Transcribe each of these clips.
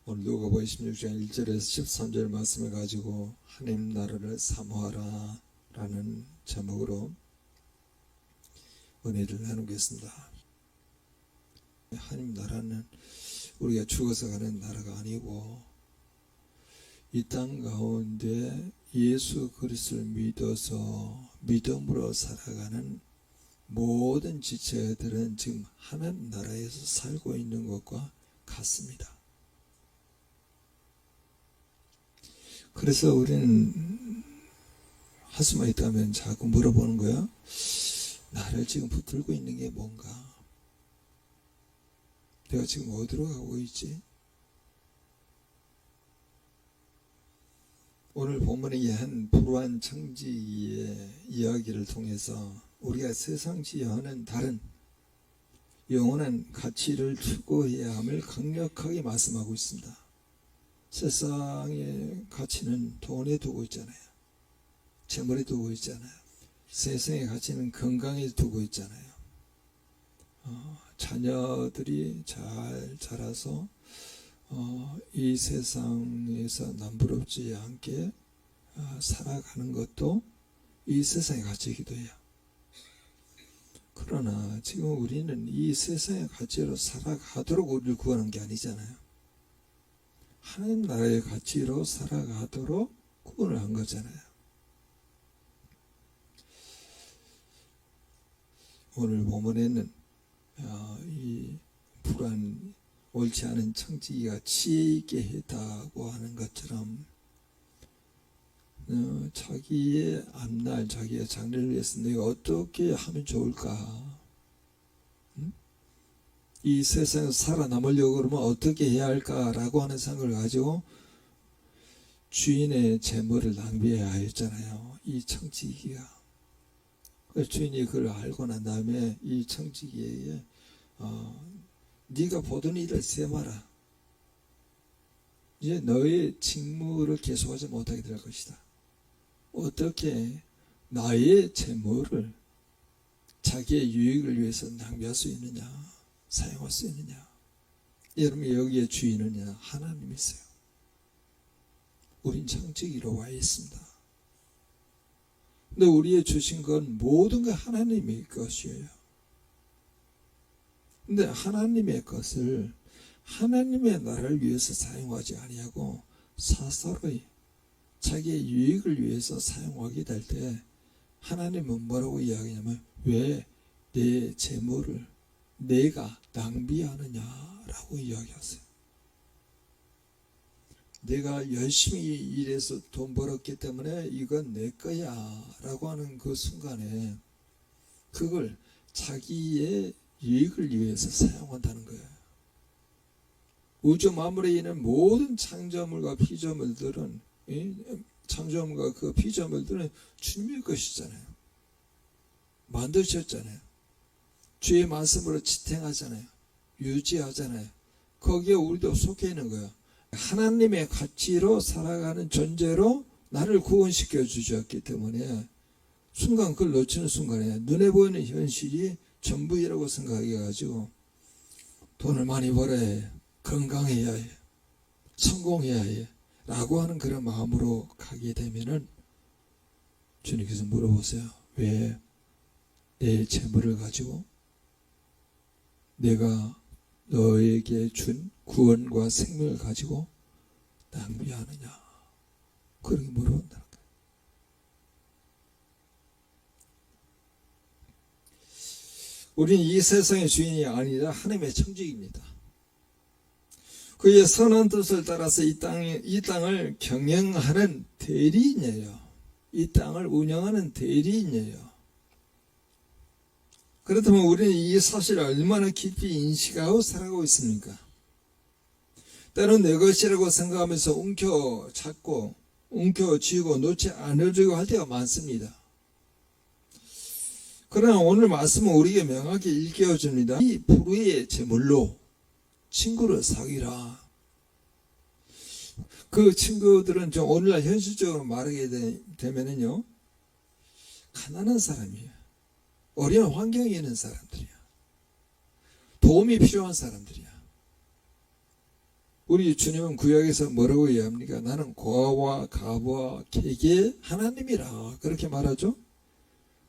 오늘 누가복음 16장 1절에서 13절 말씀을 가지고 하나님 나라를 사모하라 라는 제목으로 은혜를 나누겠습니다. 하나님 나라는 우리가 죽어서 가는 나라가 아니고 이 땅 가운데 예수 그리스도를 믿어서 믿음으로 살아가는 모든 지체들은 지금 하나님 나라에서 살고 있는 것과 같습니다. 그래서 우리는 할 수만 있다면 자꾸 물어보는 거야. 나를 지금 붙들고 있는 게 뭔가? 내가 지금 어디로 가고 있지? 오늘 본문의 한 불우한 청지기의 이야기를 통해서 우리가 세상 지향하는 다른 영원한 가치를 추구해야 함을 강력하게 말씀하고 있습니다. 세상의 가치는 돈에 두고 있잖아요. 재물에 두고 있잖아요. 세상의 가치는 건강에 두고 있잖아요. 자녀들이 잘 자라서 이 세상에서 남부럽지 않게 살아가는 것도 이 세상의 가치이기도 해요. 그러나 지금 우리는 이 세상의 가치로 살아가도록 우리를 구하는 게 아니잖아요. 하나님 나라의 가치로 살아가도록 구원을 한 거잖아요. 오늘 본문에는 이 불안 옳지 않은 청지기가 지혜 있게 했다고 하는 것처럼 자기의 앞날, 자기의 장래를 위해서 내가 어떻게 하면 좋을까? 이 세상에서 살아남으려고 그러면 어떻게 해야 할까라고 하는 생각을 가지고 주인의 재물을 낭비해야 했잖아요. 이 청지기가. 주인이 그걸 알고 난 다음에 이 청지기에게 네가 보던 일을 세마라. 이제 너의 직무를 계속하지 못하게 될 것이다. 어떻게 나의 재물을 자기의 유익을 위해서 낭비할 수 있느냐, 사용할 수 있느냐. 여러분, 여기에 주인은 하나님이세요. 우린 청지기로 와 있습니다. 근데 우리의 주신 건 모든 게 하나님의 것이에요. 근데 하나님의 것을 하나님의 나라를 위해서 사용하지 아니하고 사사로이 자기의 유익을 위해서 사용하게 될 때 하나님은 뭐라고 이야기하냐면 왜 내 재물을 내가 낭비하느냐라고 이야기하세요. 내가 열심히 일해서 돈 벌었기 때문에 이건 내 거야 라고 하는 그 순간에 그걸 자기의 유익을 위해서 사용한다는 거예요. 우주 만물에 있는 모든 창조물과 피조물들은 창조물과 그 피조물들은 주님의 것이잖아요. 만드셨잖아요. 주의 말씀으로 지탱하잖아요. 유지하잖아요. 거기에 우리도 속해 있는 거예요. 하나님의 가치로 살아가는 존재로 나를 구원시켜 주셨기 때문에 순간 그걸 놓치는 순간에 눈에 보이는 현실이 전부이라고 생각해가지고 돈을 많이 벌어야 해, 건강해야 해, 성공해야 해 라고 하는 그런 마음으로 가게 되면은 주님께서 물어보세요. 왜 내 재물을 가지고 내가 너에게 준 구원과 생명을 가지고 낭비하느냐, 그렇게 물어본다는 거예요. 우리는 이 세상의 주인이 아니라 하나님의 청지기입니다. 그의 선한 뜻을 따라서 이 땅을 경영하는 대리인이에요. 이 땅을 운영하는 대리인이에요. 그렇다면 우리는 이 사실을 얼마나 깊이 인식하고 살아가고 있습니까? 때론 내 것이라고 생각하면서 움켜잡고 움켜쥐고 놓지 않으려고 할 때가 많습니다. 그러나 오늘 말씀은 우리에게 명확히 일깨워줍니다. 이 불의의 제물로 친구를 사귀라. 그 친구들은 좀 오늘날 현실적으로 말하게 되면은요, 가난한 사람이에요. 어려운 환경에 있는 사람들이야. 도움이 필요한 사람들이야. 우리 주님은 구약에서 뭐라고 이야기합니까? 나는 고아와 가부와 계기의 하나님이라 그렇게 말하죠.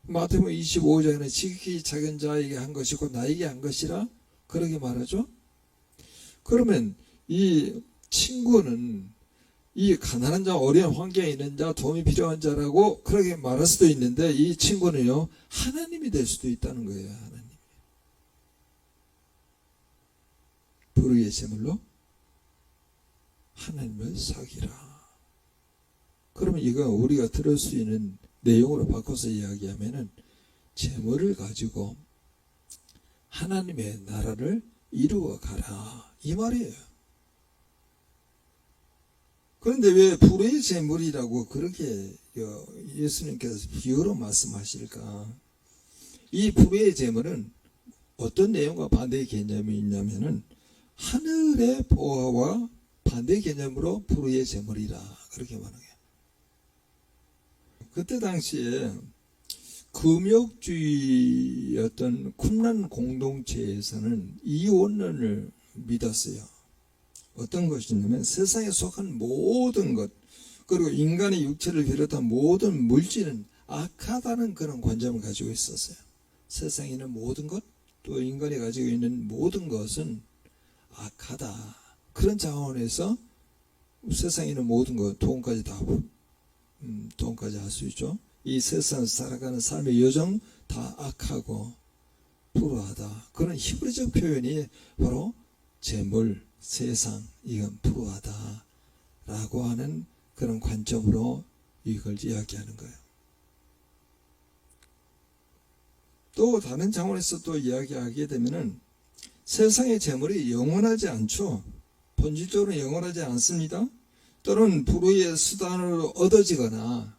마태복음 25장에는 지극히 작은 자에게 한 것이고 나에게 한 것이라 그렇게 말하죠. 그러면 이 친구는 이 가난한 자, 어려운 환경에 있는 자, 도움이 필요한 자라고 그렇게 말할 수도 있는데 이 친구는요 하나님이 될 수도 있다는 거예요. 하나님. 불의의 제물로 하나님을 사귀라. 그러면 이거 우리가 들을 수 있는 내용으로 바꿔서 이야기하면은 제물을 가지고 하나님의 나라를 이루어 가라 이 말이에요. 그런데 왜 불의의 제물이라고 그렇게 예수님께서 비유로 말씀하실까? 이 불의의 제물은 어떤 내용과 반대의 개념이 있냐면은 하늘의 보화와 반대 개념으로 불의의 제물이라 그렇게 말하게. 그때 당시에 금욕주의 어떤 쿰란 공동체에서는 이 원론을 믿었어요. 어떤 것이냐면 세상에 속한 모든 것 그리고 인간의 육체를 비롯한 모든 물질은 악하다는 그런 관점을 가지고 있었어요. 세상에 있는 모든 것 또 인간이 가지고 있는 모든 것은 악하다. 그런 차원에서 세상에 있는 모든 것, 돈까지 다, 돈까지 할 수 있죠. 이 세상에서 살아가는 삶의 여정 다 악하고 불우하다. 그런 히브리적 표현이 바로 재물, 세상, 이건 불우하다. 라고 하는 그런 관점으로 이걸 이야기하는 거예요. 또 다른 차원에서 또 이야기하게 되면은 세상의 재물이 영원하지 않죠. 본질적으로 영원하지 않습니다. 또는 불의의 수단으로 얻어지거나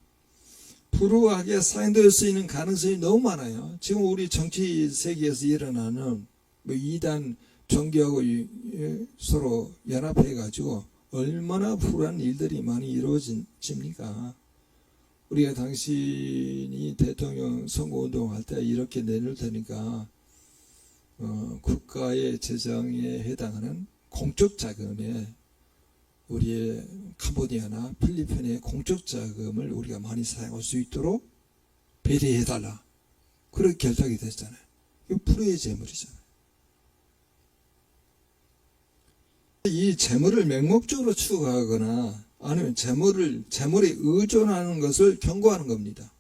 불우하게 사용될 수 있는 가능성이 너무 많아요. 지금 우리 정치 세계에서 일어나는 이단 종교하고 서로 연합해가지고 얼마나 불우한 일들이 많이 이루어집니까? 우리가 당신이 대통령 선거운동할 때 이렇게 내놓을 테니까 국가의 재정에 해당하는 공적 자금에 우리의 캄보디아나 필리핀의 공적 자금을 우리가 많이 사용할 수 있도록 배려해달라. 그렇게 결정이 됐잖아요. 이거 불의의 재물이잖아요. 이 재물을 맹목적으로 추구하거나 아니면 재물에 의존하는 것을 경고하는 겁니다.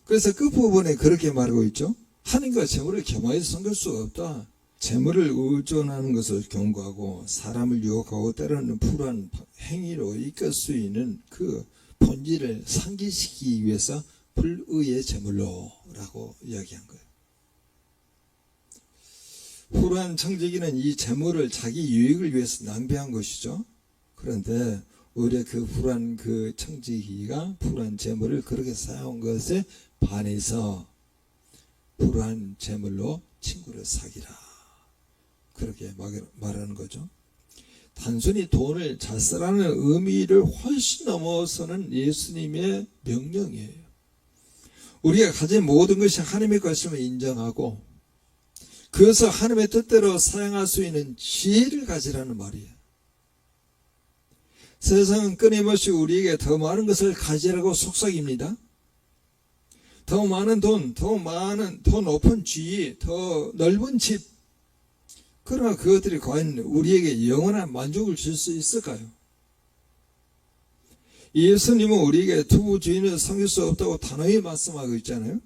그래서 끝부분에 그렇게 말하고 있죠. 하나님과 재물을 겸하여서 섬길 수가 없다. 재물을 의존하는 것을 경고하고 사람을 유혹하고 때로는 불우한 행위로 이끌 수 있는 그 본질을 상기시키기 위해서 불의의 재물로 라고 이야기한 거예요. 불우한 청지기는 이 재물을 자기 유익을 위해서 낭비한 것이죠. 그런데 오히려 그 불우한 그 청지기가 불우한 재물을 그렇게 사용한 것에 반해서 불우한 재물로 친구를 사귀라. 그렇게 말하는 거죠. 단순히 돈을 잘 쓰라는 의미를 훨씬 넘어서는 예수님의 명령이에요. 우리가 가진 모든 것이 하나님의 것임을 인정하고 그것을 하나님의 뜻대로 사용할 수 있는 지혜를 가지라는 말이에요. 세상은 끊임없이 우리에게 더 많은 것을 가지라고 속삭입니다. 더 많은 돈, 더 높은 지위, 더 넓은 집. 그러나 그것들이 과연 우리에게 영원한 만족을 줄 수 있을까요? 예수님은 우리에게 두 주인을 섬길 수 없다고 단호히 말씀하고 있잖아요.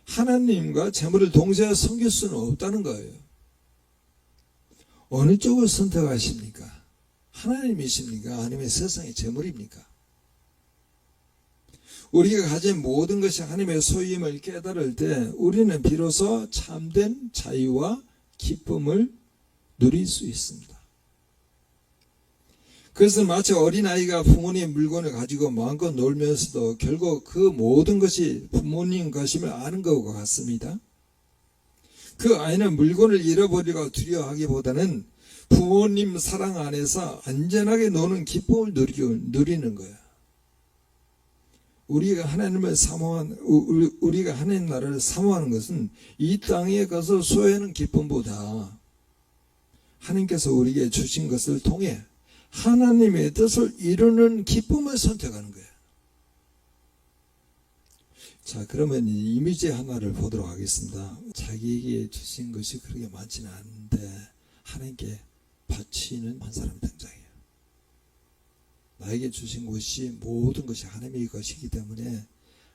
하나님과 재물을 동시에 섬길 수는 없다는 거예요. 어느 쪽을 선택하십니까? 하나님이십니까? 아니면 세상의 재물입니까? 우리가 가진 모든 것이 하나님의 소유임을 깨달을 때 우리는 비로소 참된 자유와 기쁨을 누릴 수 있습니다. 그것은 마치 어린아이가 부모님의 물건을 가지고 마음껏 놀면서도 결국 그 모든 것이 부모님 것임을 아는 것과 같습니다. 그 아이는 물건을 잃어버리고 두려워하기보다는 부모님 사랑 안에서 안전하게 노는 기쁨을 누리는 거예요. 우리가 하나님을 우리가 하나님 나라를 사모하는 것은 이 땅에 가서 소유하는 기쁨보다 하나님께서 우리에게 주신 것을 통해 하나님의 뜻을 이루는 기쁨을 선택하는 거예요. 자, 그러면 이미지 하나를 보도록 하겠습니다. 자기에게 주신 것이 그렇게 많지는 않은데 하나님께 바치는 한 사람이 등장해요. 나에게 주신 것이 모든 것이 하나님의 것이기 때문에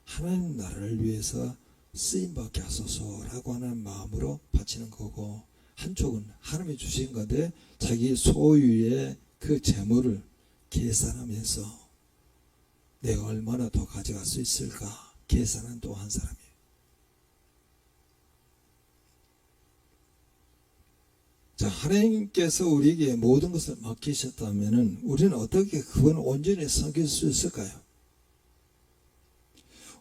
하나님 나라를 위해서 쓰임받게 하소서라고 하는 마음으로 바치는 거고, 한쪽은 하나님이 주신 건데 자기 소유의 그 재물을 계산하면서 내가 얼마나 더 가져갈 수 있을까 계산한 또 한 사람이에요. 자, 하나님께서 우리에게 모든 것을 맡기셨다면 우리는 어떻게 그건 온전히 섬길 수 있을까요?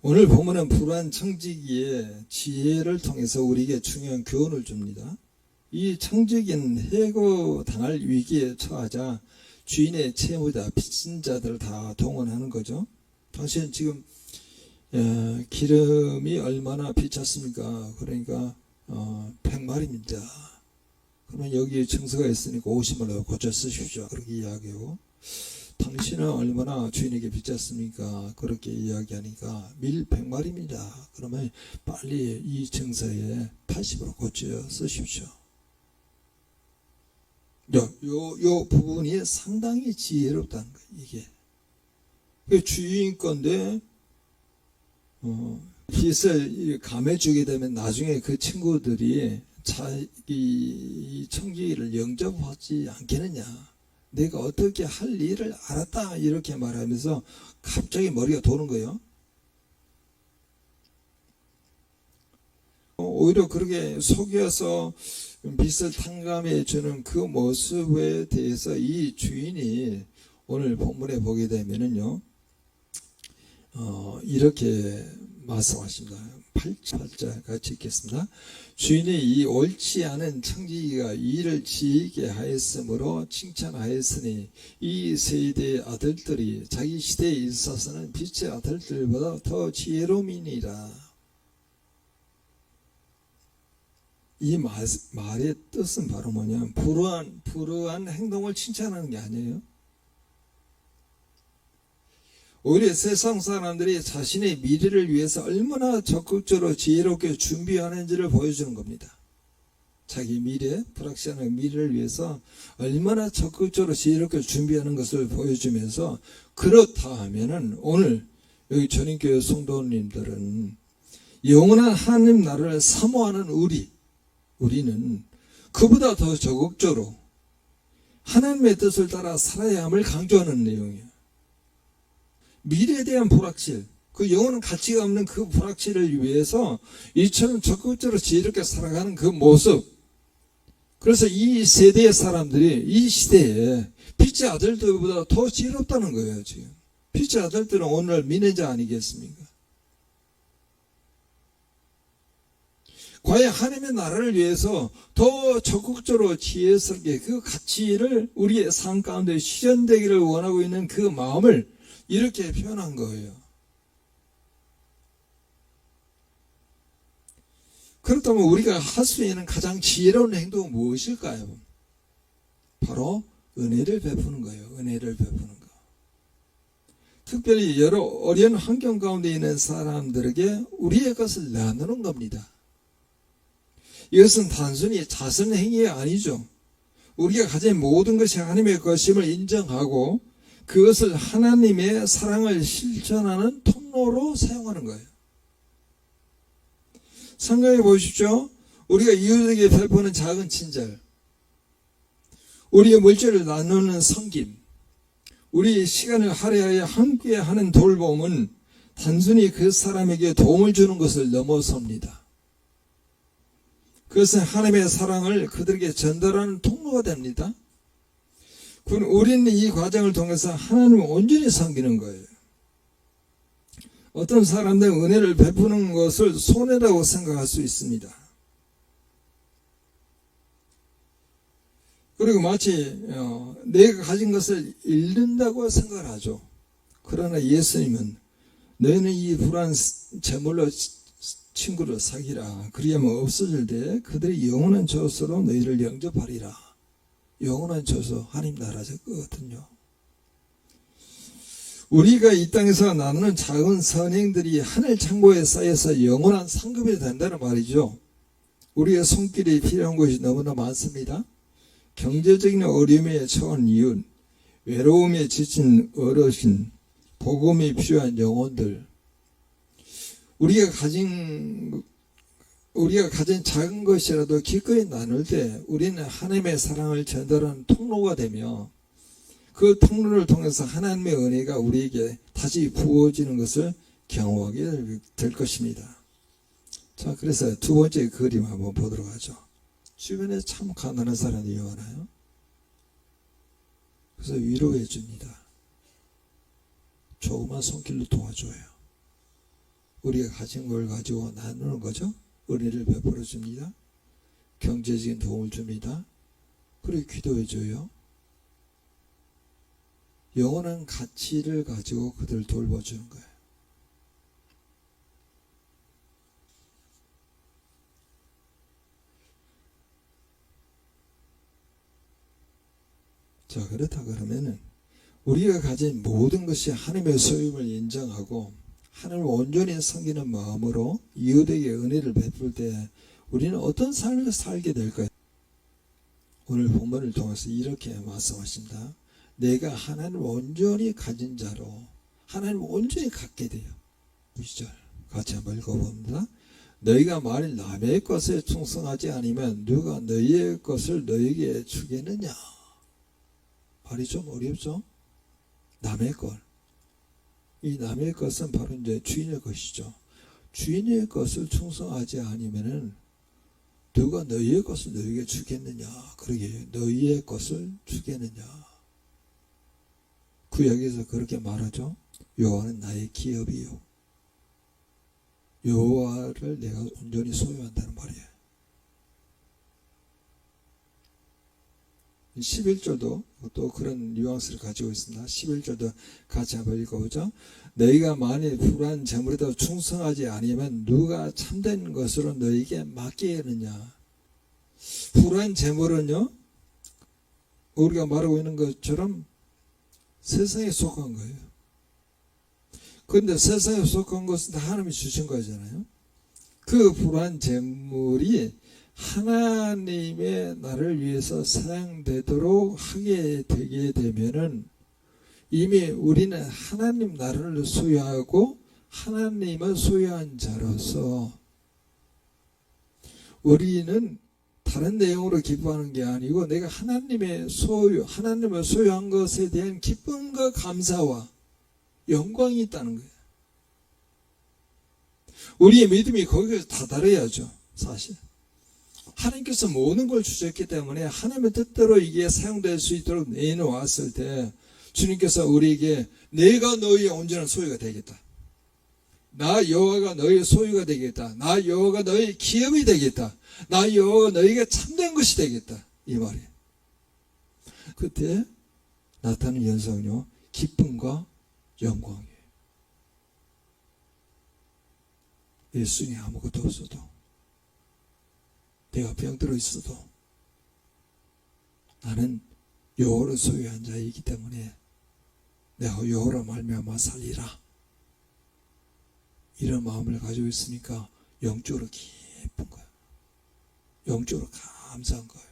오늘 본문은 불완 청지기의 지혜를 통해서 우리에게 중요한 교훈을 줍니다. 이 청지기는 해고당할 위기에 처하자 주인의 채무자, 빚진 자들을 다 동원하는 거죠. 당신 지금 기름이 얼마나 비쌌습니까? 그러니까 100마리입니다. 그러면 여기 증서가 있으니까 50마리로 고쳐 쓰십시오. 그렇게 이야기하고, 당신은 얼마나 주인에게 빚졌습니까? 그렇게 이야기하니까 100마리입니다. 그러면 빨리 이 증서에 80으로 고쳐 쓰십시오. 요 부분이 상당히 지혜롭다는 거예요. 이게 주인 건데 빚을 감해주게 되면 나중에 그 친구들이 자기 청지기를 영접하지 않겠느냐, 내가 어떻게 할 일을 알았다 이렇게 말하면서 갑자기 머리가 도는 거예요. 오히려 그렇게 속여서 빚을 탕감해 주는 그 모습에 대해서 이 주인이 오늘 본문에 보게 되면은요, 이렇게 말씀하십니다. 8절 같이 읽겠습니다. 주인이 이 옳지 않은 청지기가 일을 지게 하였으므로 칭찬하였으니 이 세대의 아들들이 자기 시대에 있어서는 빛의 아들들보다 더 지혜로움이니라. 이 말의 뜻은 바로 뭐냐면 불우한 행동을 칭찬하는 게 아니에요. 오히려 세상 사람들이 자신의 미래를 위해서 얼마나 적극적으로 지혜롭게 준비하는지를 보여주는 겁니다. 자기 미래, 불확실한 미래를 위해서 얼마나 적극적으로 지혜롭게 준비하는 것을 보여주면서, 그렇다 하면은 오늘 여기 전인교회 성도님들은 영원한 하나님 나라를 사모하는 우리는 그보다 더 적극적으로 하나님의 뜻을 따라 살아야 함을 강조하는 내용이에요. 미래에 대한 불확실, 그 영원한 가치가 없는 그 불확실을 위해서 이처럼 적극적으로 지혜롭게 살아가는 그 모습. 그래서 이 세대의 사람들이 이 시대에 빛의 아들들보다 더 지혜롭다는 거예요. 지금 빛의 아들들은 오늘 미래자 아니겠습니까? 과연 하나님의 나라를 위해서 더 적극적으로 지혜스럽게 그 가치를 우리의 삶 가운데 실현되기를 원하고 있는 그 마음을 이렇게 표현한 거예요. 그렇다면 우리가 할 수 있는 가장 지혜로운 행동은 무엇일까요? 바로 은혜를 베푸는 거예요. 은혜를 베푸는 거. 특별히 여러 어려운 환경 가운데 있는 사람들에게 우리의 것을 나누는 겁니다. 이것은 단순히 자선 행위 아니죠. 우리가 가진 모든 것이 하나님의 것임을 인정하고 그것을 하나님의 사랑을 실천하는 통로로 사용하는 거예요. 생각해 보십시오. 우리가 이웃에게 베푸는 작은 친절, 우리의 물질을 나누는 섬김, 우리의 시간을 할애하여 함께하는 돌봄은 단순히 그 사람에게 도움을 주는 것을 넘어섭니다. 그것은 하나님의 사랑을 그들에게 전달하는 통로가 됩니다. 우리는 이 과정을 통해서 하나님을 온전히 섬기는 거예요. 어떤 사람들은 은혜를 베푸는 것을 손해라고 생각할 수 있습니다. 그리고 마치 내가 가진 것을 잃는다고 생각을 하죠. 그러나 예수님은 너희는 이 불안 재물로 친구를 사귀라. 그리하면 없어질 때 그들이 영원한 조수로 너희를 영접하리라. 영원한 처소 하나님 나라죠 거거든요. 우리가 이 땅에서 나누는 작은 선행들이 하늘 창고에 쌓여서 영원한 상급이 된다는 말이죠. 우리의 손길이 필요한 것이 너무나 많습니다. 경제적인 어려움에 처한 이웃, 외로움에 지친 어르신, 복음이 필요한 영혼들, 우리가 가진 작은 것이라도 기꺼이 나눌 때 우리는 하나님의 사랑을 전달하는 통로가 되며 그 통로를 통해서 하나님의 은혜가 우리에게 다시 부어지는 것을 경험하게 될 것입니다. 자, 그래서 두 번째 그림 한번 보도록 하죠. 주변에 참 가난한 사람이 많아요. 그래서 위로해 줍니다. 조그만 손길로 도와줘요. 우리가 가진 걸 가지고 나누는 거죠. 은혜를 베풀어 줍니다. 경제적인 도움을 줍니다. 그리고 기도해 줘요. 영원한 가치를 가지고 그들을 돌봐주는 거예요. 자, 그렇다 그러면은 우리가 가진 모든 것이 하나님의 소유임을 인정하고 하나님을 온전히 섬기는 마음으로 이웃에게 은혜를 베풀 때 우리는 어떤 삶을 살게 될까요? 오늘 본문을 통해서 이렇게 말씀하십니다. 내가 하나님을 온전히 가진 자로 하나님을 온전히 갖게 돼요. 2절 같이 한번 읽어봅니다. 너희가 만일 남의 것에 충성하지 않으면 누가 너희의 것을 너희에게 주겠느냐? 말이 좀 어렵죠? 남의 것. 이 남의 것은 바로 이제 주인의 것이죠. 주인의 것을 충성하지 않으면은 누가 너희의 것을 너희에게 주겠느냐? 그러게 너희의 것을 주겠느냐? 구약에서 그렇게 말하죠. 여호와는 나의 기업이요. 여호와를 내가 온전히 소유한다는 말이에요. 11절도 또 그런 뉘앙스를 가지고 있습니다. 11절도 같이 한번 읽어보죠. 너희가 만일 불한 재물에도 충성하지 않으면 누가 참된 것으로 너희에게 맡기느냐. 불한 재물은요, 우리가 말하고 있는 것처럼 세상에 속한 거예요. 그런데 세상에 속한 것은 다 하나님이 주신 거잖아요. 그 불한 재물이 하나님의 나를 위해서 사용되도록 하게 되게 되면은 이미 우리는 하나님 나라를 소유하고 하나님을 소유한 자로서 우리는 다른 내용으로 기뻐하는 게 아니고 내가 하나님을 소유한 것에 대한 기쁨과 감사와 영광이 있다는 거예요. 우리의 믿음이 거기서 다다라야죠. 사실 하나님께서 모든 걸 주셨기 때문에 하나님의 뜻대로 이게 사용될 수 있도록 내놓았을 때 주님께서 우리에게 내가 너희의 온전한 소유가 되겠다. 나 여호와가 너희의 소유가 되겠다. 나 여호와가 너희의 기업이 되겠다. 나 여호와가 너희에게 참된 것이 되겠다. 이 말이에요. 그때 나타나는 현상은요, 기쁨과 영광이에요. 예수님이 아무것도 없어도 내가 병들어 있어도 나는 여호와를 소유한 자이기 때문에 내가 여호와로 말미암아 살리라. 이런 마음을 가지고 있으니까 영적으로 기쁜 거예요. 영적으로 감사한 거예요.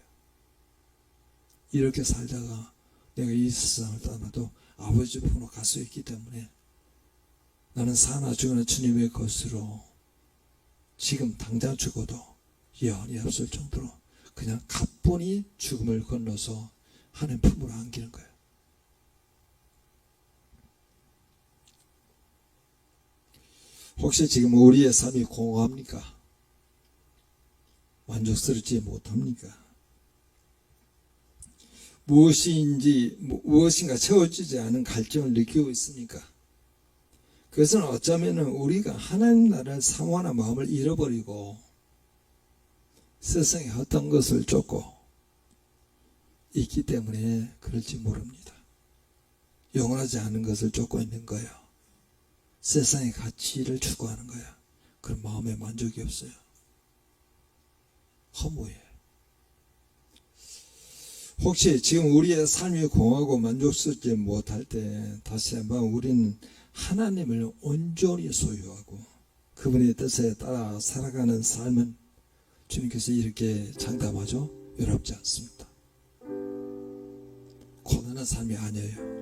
이렇게 살다가 내가 이 세상을 떠나도 아버지 품으로 갈 수 있기 때문에 나는 사나 죽으나 주님의 것으로 지금 당장 죽어도 예언이 없을 정도로 그냥 가뿐히 죽음을 건너서 하나님 품으로 안기는 거예요. 혹시 지금 우리의 삶이 공허합니까? 만족스럽지 못합니까? 무엇인가 채워지지 않은 갈증을 느끼고 있습니까? 그것은 어쩌면 우리가 하나님 나라를 사모하는 마음을 잃어버리고 세상의 어떤 것을 쫓고 있기 때문에 그럴지 모릅니다. 영원하지 않은 것을 쫓고 있는 거예요. 세상의 가치를 추구하는 거야. 그런 마음에 만족이 없어요. 허무해. 혹시 지금 우리의 삶이 공하고 만족스럽지 못할 때 다시 한번 우리는 하나님을 온전히 소유하고 그분의 뜻에 따라 살아가는 삶은 주님께서 이렇게 장담하죠. 외롭지 않습니다. 고단한 삶이 아니에요.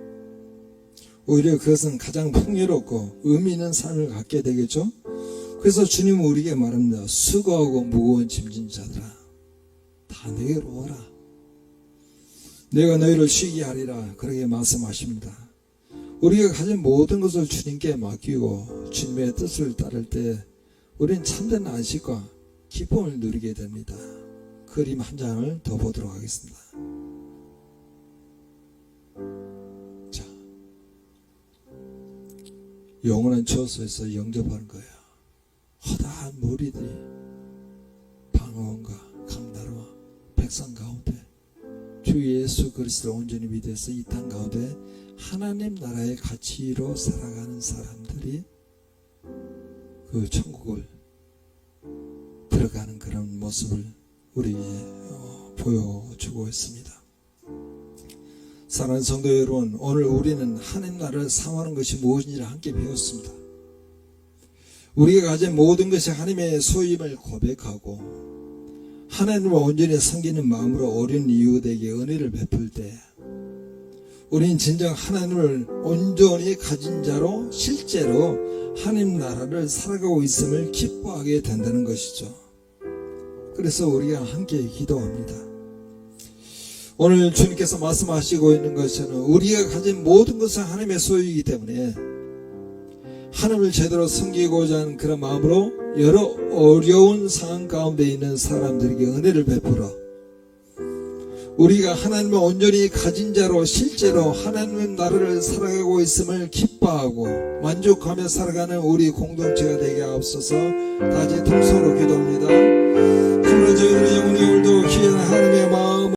오히려 그것은 가장 풍요롭고 의미 있는 삶을 갖게 되겠죠. 그래서 주님은 우리에게 말합니다. 수고하고 무거운 짐진 자들아 다 내게로 오라. 내가 너희를 쉬게 하리라. 그렇게 말씀하십니다. 우리가 가진 모든 것을 주님께 맡기고 주님의 뜻을 따를 때 우리는 참된 안식과 기쁨을 누리게 됩니다. 그림 한 장을 더 보도록 하겠습니다. 자, 영원한 처소에서 영접하는 거예요. 허다한 무리들이 방언과 강나루와 백성 가운데 주 예수 그리스도를 온전히 믿어서 이 땅 가운데 하나님 나라의 가치로 살아가는 사람들이 그 천국을 들어가는 그런 모습을 우리에게 보여주고 있습니다. 사랑하는 성도 여러분, 오늘 우리는 하나님 나라를 사모하는 것이 무엇인지를 함께 배웠습니다. 우리가 가진 모든 것이 하나님의 소임을 고백하고 하나님을 온전히 섬기는 마음으로 어린 이웃에게 은혜를 베풀 때 우리는 진정 하나님을 온전히 가진 자로 실제로 하나님 나라를 살아가고 있음을 기뻐하게 된다는 것이죠. 그래서 우리가 함께 기도합니다. 오늘 주님께서 말씀하시고 있는 것은 우리가 가진 모든 것은 하나님의 소유이기 때문에 하나님을 제대로 섬기고자 하는 그런 마음으로 여러 어려운 상황 가운데 있는 사람들에게 은혜를 베풀어 우리가 하나님을 온전히 가진 자로 실제로 하나님의 나라를 살아가고 있음을 기뻐하고 만족하며 살아가는 우리 공동체가 되게 하옵소서. 다시 통성으로 기도합니다.